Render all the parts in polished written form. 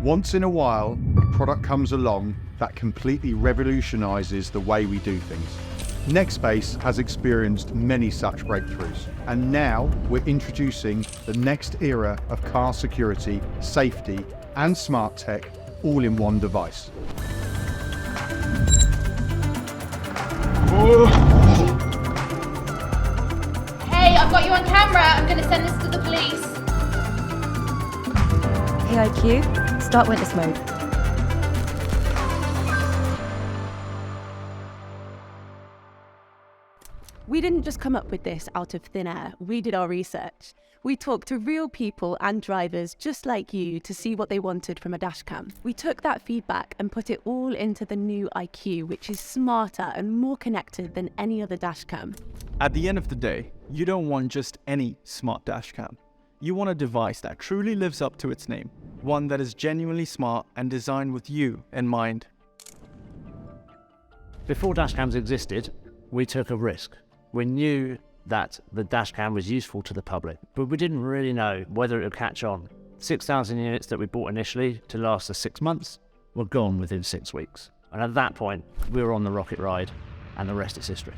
Once in a while, a product comes along that completely revolutionizes the way we do things. Nextbase has experienced many such breakthroughs, and now we're introducing the next era of car security, safety, and smart tech all in one device. Hey, I've got you on camera. I'm going to send this to the police. PIQ, start witness mode. We didn't just come up with this out of thin air. We did our research. We talked to real people and drivers just like you to see what they wanted from a dashcam. We took that feedback and put it all into the new IQ, which is smarter and more connected than any other dashcam. At the end of the day, you don't want just any smart dashcam. You want a device that truly lives up to its name, one that is genuinely smart and designed with you in mind. Before dashcams existed, we took a risk. We knew that the dashcam was useful to the public, but we didn't really know whether it would catch on. 6,000 units that we bought initially to last us 6 months were gone within 6 weeks. And at that point, we were on the rocket ride, and the rest is history.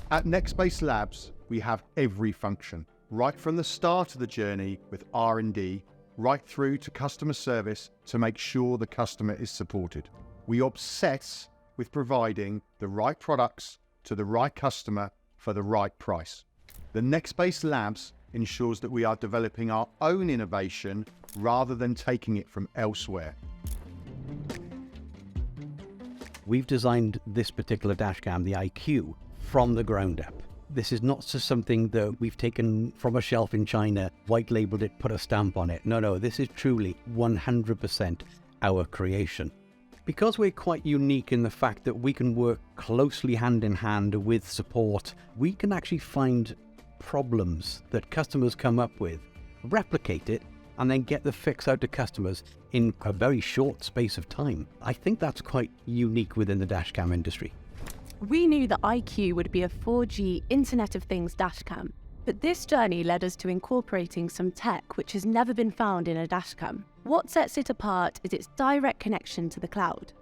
At Nextbase Labs, we have every function, right from the start of the journey with R&D, right through to customer service to make sure the customer is supported. We obsess with providing the right products to the right customer for the right price. The Nextbase Labs ensures that we are developing our own innovation rather than taking it from elsewhere. We've designed this particular dashcam, the IQ, from the ground up. This is not just something that we've taken from a shelf in China, white labeled it, put a stamp on it. No, this is truly 100% our creation. Because we're quite unique in the fact that we can work closely hand in hand with support, we can actually find problems that customers come up with, replicate it, and then get the fix out to customers in a very short space of time. I think that's quite unique within the dashcam industry. We knew that IQ would be a 4G Internet of Things dashcam, but this journey led us to incorporating some tech which has never been found in a dashcam. What sets it apart is its direct connection to the cloud.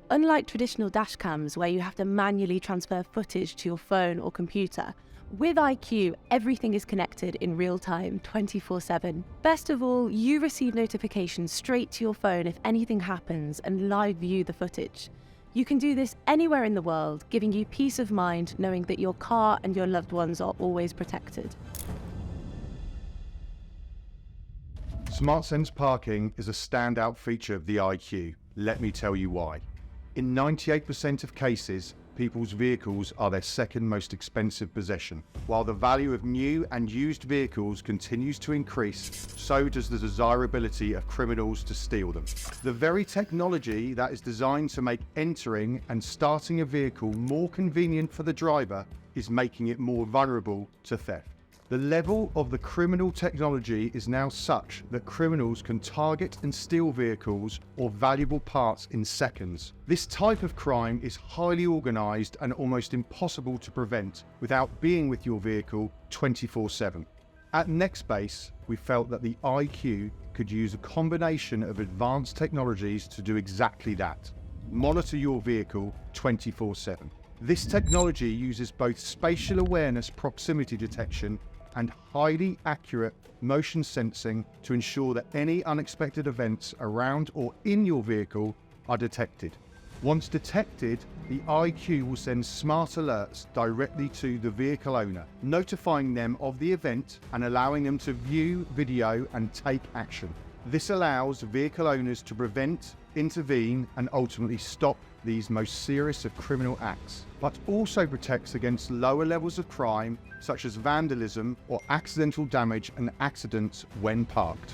Unlike traditional dashcams where you have to manually transfer footage to your phone or computer, with IQ, everything is connected in real time, 24/7. Best of all, you receive notifications straight to your phone if anything happens and live view the footage. You can do this anywhere in the world, giving you peace of mind knowing that your car and your loved ones are always protected. Smart Sense parking is a standout feature of the IQ. Let me tell you why. In 98% of cases, people's vehicles are their second most expensive possession. While the value of new and used vehicles continues to increase, so does the desirability of criminals to steal them. The very technology that is designed to make entering and starting a vehicle more convenient for the driver is making it more vulnerable to theft. The level of the criminal technology is now such that criminals can target and steal vehicles or valuable parts in seconds. This type of crime is highly organized and almost impossible to prevent without being with your vehicle 24/7. At Nextbase, we felt that the IQ could use a combination of advanced technologies to do exactly that. Monitor your vehicle 24/7. This technology uses both spatial awareness proximity detection and highly accurate motion sensing to ensure that any unexpected events around or in your vehicle are detected. Once detected, the IQ will send smart alerts directly to the vehicle owner, notifying them of the event and allowing them to view video and take action. This allows vehicle owners to prevent, intervene, and ultimately stop these most serious of criminal acts, but also protects against lower levels of crime such as vandalism or accidental damage and accidents when parked.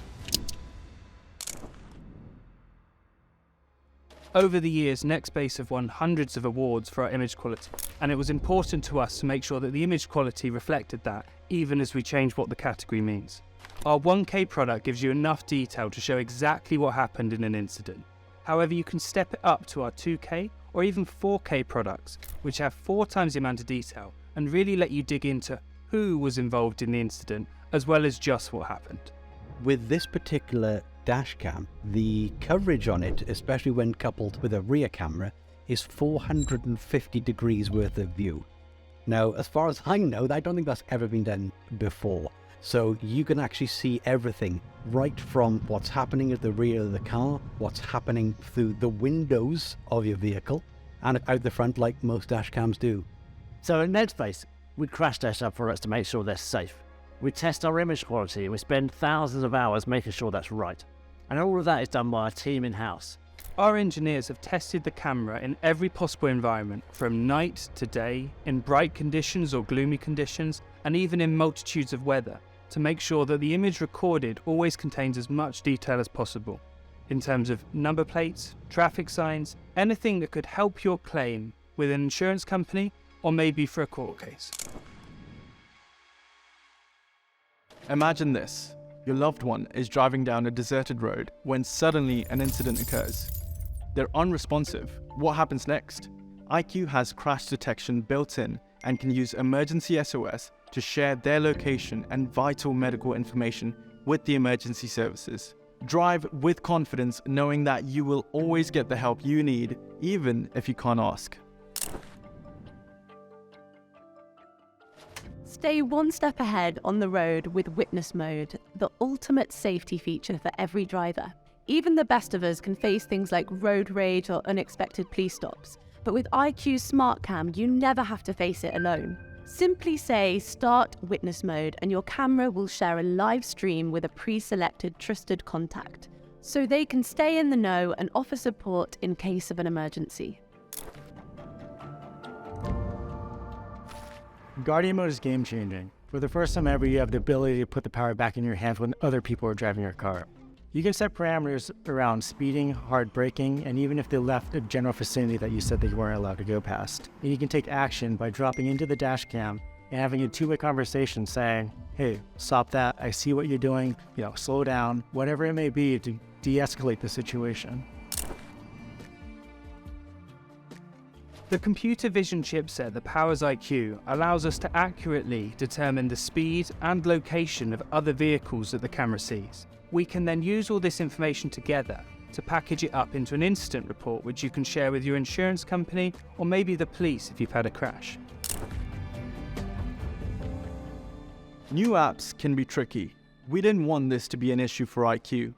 Over the years, Nextbase have won hundreds of awards for our image quality, and it was important to us to make sure that the image quality reflected that, even as we changed what the category means. Our 1K product gives you enough detail to show exactly what happened in an incident. However, you can step it up to our 2K or even 4K products, which have 4 times the amount of detail and really let you dig into who was involved in the incident, as well as just what happened. With this particular dash cam, the coverage on it, especially when coupled with a rear camera, is 450 degrees worth of view. Now, as far as I know, I don't think that's ever been done before. So you can actually see everything right from what's happening at the rear of the car, what's happening through the windows of your vehicle, and out the front like most dash cams do. So at Nextbase, we crash test our products to make sure they're safe. We test our image quality and we spend thousands of hours making sure that's right. And all of that is done by our team in-house. Our engineers have tested the camera in every possible environment, from night to day, in bright conditions or gloomy conditions, and even in multitudes of weather, to make sure that the image recorded always contains as much detail as possible, in terms of number plates, traffic signs, anything that could help your claim with an insurance company or maybe for a court case. Imagine this. Your loved one is driving down a deserted road when suddenly an incident occurs. They're unresponsive. What happens next? IQ has crash detection built in and can use emergency SOS to share their location and vital medical information with the emergency services. Drive with confidence, knowing that you will always get the help you need, even if you can't ask. Stay one step ahead on the road with witness mode, the ultimate safety feature for every driver. Even the best of us can face things like road rage or unexpected police stops. But with IQ's Smart Cam, you never have to face it alone. Simply say Start Witness Mode and your camera will share a live stream with a pre-selected trusted contact, so they can stay in the know and offer support in case of an emergency. Guardian Mode is game-changing. For the first time ever, you have the ability to put the power back in your hands when other people are driving your car. You can set parameters around speeding, hard braking, and even if they left a general vicinity that you said that you weren't allowed to go past. And you can take action by dropping into the dash cam and having a two-way conversation saying, hey, stop that, I see what you're doing, slow down, whatever it may be to de-escalate the situation. The computer vision chipset that powers IQ allows us to accurately determine the speed and location of other vehicles that the camera sees. We can then use all this information together to package it up into an incident report which you can share with your insurance company or maybe the police if you've had a crash. New apps can be tricky. We didn't want this to be an issue for IQ.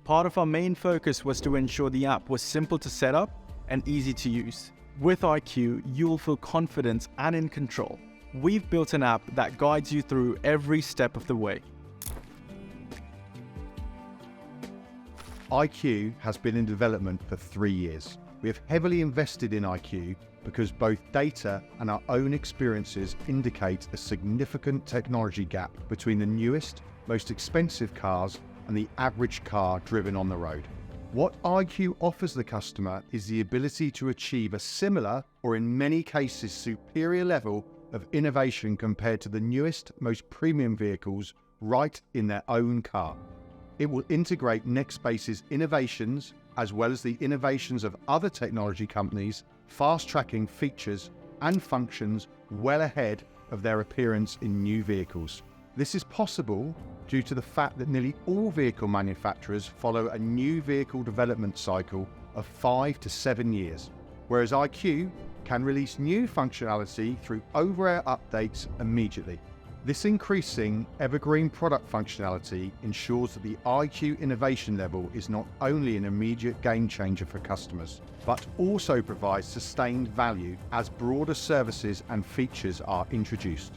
Part of our main focus was to ensure the app was simple to set up and easy to use. With IQ, you'll feel confident and in control. We've built an app that guides you through every step of the way. IQ has been in development for 3 years. We have heavily invested in IQ because both data and our own experiences indicate a significant technology gap between the newest, most expensive cars and the average car driven on the road. What IQ offers the customer is the ability to achieve a similar, or in many cases superior level of innovation compared to the newest, most premium vehicles right in their own car. It will integrate Nextbase's innovations as well as the innovations of other technology companies, fast-tracking features and functions well ahead of their appearance in new vehicles. This is possible due to the fact that nearly all vehicle manufacturers follow a new vehicle development cycle of 5 to 7 years, whereas IQ can release new functionality through over-air updates immediately. This increasing evergreen product functionality ensures that the IQ innovation level is not only an immediate game changer for customers, but also provides sustained value as broader services and features are introduced.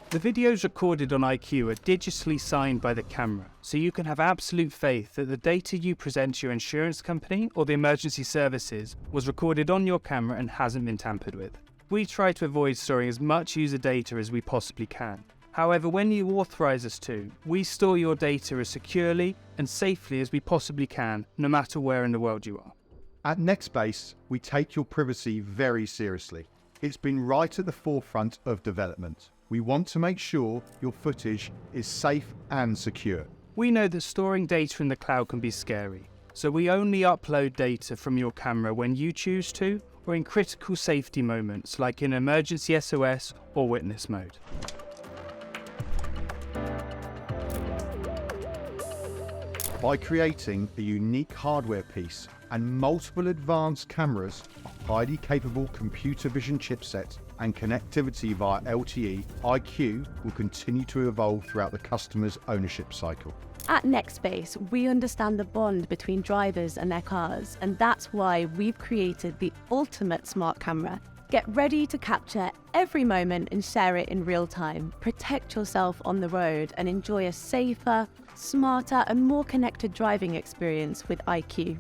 The videos recorded on IQ are digitally signed by the camera, so you can have absolute faith that the data you present to your insurance company or the emergency services was recorded on your camera and hasn't been tampered with. We try to avoid storing as much user data as we possibly can. However, when you authorize us to, we store your data as securely and safely as we possibly can, no matter where in the world you are. At Nextbase, we take your privacy very seriously. It's been right at the forefront of development. We want to make sure your footage is safe and secure. We know that storing data in the cloud can be scary, so we only upload data from your camera when you choose to, or in critical safety moments like in emergency SOS or witness mode. By creating a unique hardware piece and multiple advanced cameras, a highly capable computer vision chipset, and connectivity via LTE, IQ will continue to evolve throughout the customer's ownership cycle. At Nextbase, we understand the bond between drivers and their cars, and that's why we've created the ultimate smart camera. Get ready to capture every moment and share it in real time. Protect yourself on the road and enjoy a safer, smarter, and more connected driving experience with IQ.